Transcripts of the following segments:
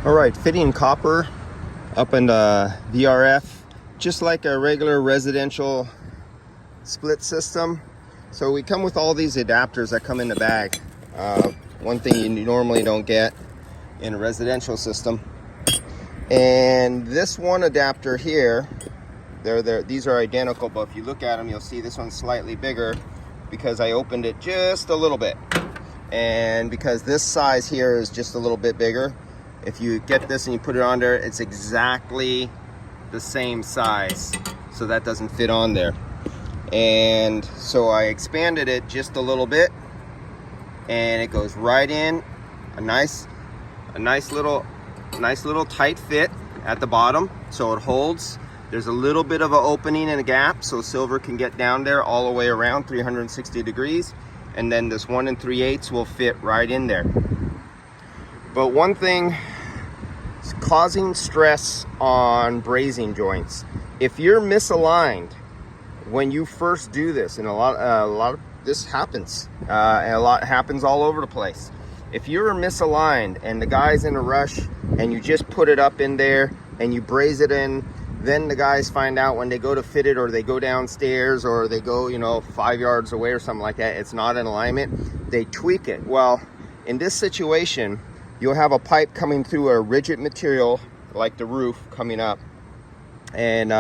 All right, fitting copper up in the VRF, just like a regular residential split system. So we come with all these adapters that come in the bag. One thing you normally don't get in a residential system. And this one adapter here, these are identical, but if you look at them, you'll see this one's slightly bigger because I opened it just a little bit. And because this size here is just a little bit bigger, if you get this and you put it on there, it's exactly the same size. So that doesn't fit on there. And so I expanded it just a little bit, and it goes right in. A nice little tight fit at the bottom, so it holds. There's a little bit of an opening and a gap, so silver can get down there all the way around 360 degrees. And then this 1 3/8 will fit right in there. But one thing is causing stress on braising joints. If you're misaligned when you first do this, and a lot of this happens, and a lot happens all over the place. If you're misaligned and the guy's in a rush and you just put it up in there and you braise it in, then the guys find out when they go to fit it, or they go downstairs, or they go, 5 yards away or something like that, it's not in alignment, they tweak it. Well, in this situation, you'll have a pipe coming through a rigid material like the roof coming up, and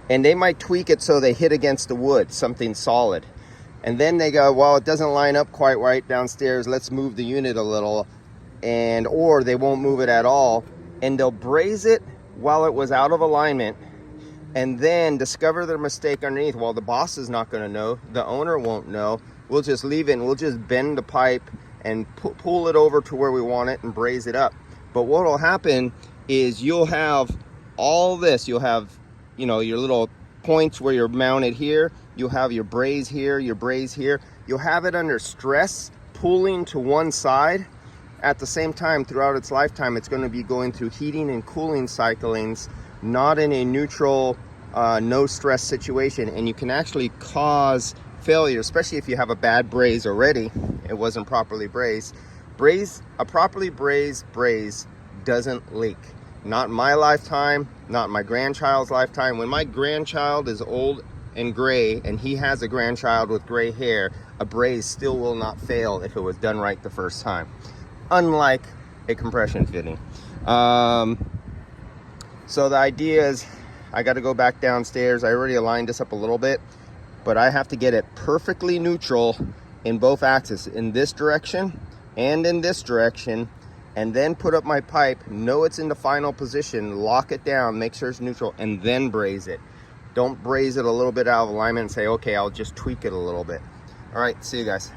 they might tweak it so they hit against the wood, something solid. And then they go, well, it doesn't line up quite right downstairs, let's move the unit a little. Or they won't move it at all, and they'll braise it while it was out of alignment, and then discover their mistake underneath. Well, the boss is not going to know, the owner won't know. We'll just leave it and we'll just bend the pipe and pull it over to where we want it and braise it up. But what will happen is you'll have all this. You'll have, your little points where you're mounted here. You'll have your braise here, your braise here. You'll have it under stress, pulling to one side. At the same time, throughout its lifetime, it's going to be going through heating and cooling cyclings, not in a neutral, no stress situation. And you can actually cause failure, especially if you have a bad braise already. It wasn't properly braised. A properly braised braise doesn't leak. Not in my lifetime, not in my grandchild's lifetime. When my grandchild is old and gray, and he has a grandchild with gray hair, a braise still will not fail if it was done right the first time. Unlike a compression fitting. So the idea is, I got to go back downstairs. I already aligned this up a little bit, but I have to get it perfectly neutral in both axes, in this direction and in this direction, and then put up my pipe, know it's in the final position, lock it down, make sure it's neutral, and then braise it. Don't braise it a little bit out of alignment and say, okay, I'll just tweak it a little bit. All right, see you guys.